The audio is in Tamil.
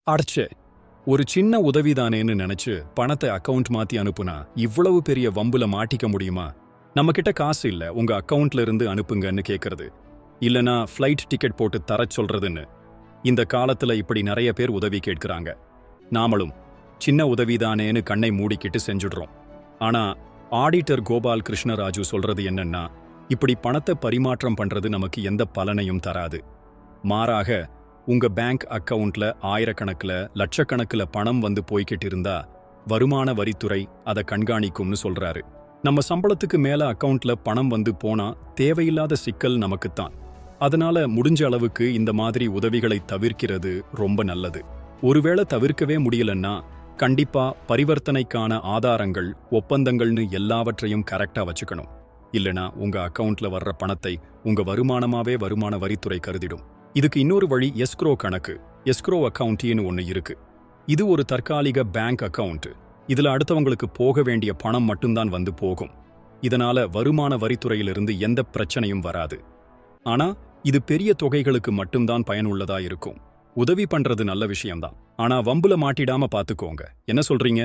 அடச்சே! ஒரு சின்ன உதவிதானேன்னு நினைச்சு பணத்தை அக்கவுண்ட் மாத்தி அனுப்புனா இவ்வளவு பெரிய வம்புல மாட்டிக்க முடியுமா? நம்ம கிட்ட காசு இல்ல, உங்க அக்கவுண்ட்ல இருந்து அனுப்புங்கன்னு கேக்குறது, இல்லனா ஃப்ளைட் டிக்கெட் போட்டு தரச் சொல்றதுன்னு. இந்த காலத்துல இப்படி நிறைய பேர் உதவி கேட்கறாங்க. நாமளும் சின்ன உதவிதானேன்னு கண்ணை மூடிக்கிட்டு செஞ்சுடுறோம். ஆனா ஆடிட்டர் கோபால் கிருஷ்ணராஜு சொல்றது என்னன்னா, இப்படி பணத்தை பரிமாற்றம் பண்றது நமக்கு எந்த பலனையும் தராது. மாறாக உங்க பேங்க் அக்கவுண்ட்ல ஆயிரக்கணக்கில் லட்சக்கணக்கில் பணம் வந்து போய்கிட்டு இருந்தா வருமான வரித்துறை அதை கண்காணிக்கும்னு சொல்றாரு. நம்ம சம்பளத்துக்கு மேல அக்கவுண்ட்ல பணம் வந்து போனா தேவையில்லாத சிக்கல் நமக்குத்தான். அதனால முடிஞ்ச அளவுக்கு இந்த மாதிரி உதவிகளை தவிர்க்கிறது ரொம்ப நல்லது. ஒருவேளை தவிர்க்கவே முடியலன்னா கண்டிப்பா பரிவர்த்தனைக்கான ஆதாரங்கள், ஒப்பந்தங்கள்னு எல்லாவற்றையும் கரெக்டா வச்சுக்கணும். இல்லனா உங்க அக்கவுண்ட்ல வர்ற பணத்தை உங்க வருமானமாவே வருமான வரித்துறை கருதிடும். இதுக்கு இன்னொரு வழி எஸ்க்ரோ கணக்கு, எஸ்க்ரோ அக்கவுண்ட்னு ஒன்று இருக்கு. இது ஒரு தற்காலிக பேங்க் அக்கவுண்ட். இதுல அடுத்தவங்களுக்கு போக வேண்டிய பணம் மட்டும்தான் வந்து போகும். இதனால வருமான வரித்துறையிலிருந்து எந்த பிரச்சனையும் வராது. ஆனா இது பெரிய தொகைகளுக்கு மட்டும்தான் பயனுள்ளதா இருக்கும். உதவி பண்றது நல்ல விஷயம்தான், ஆனா வம்புல மாட்டிடாம பாத்துக்கோங்க. என்ன சொல்றீங்க?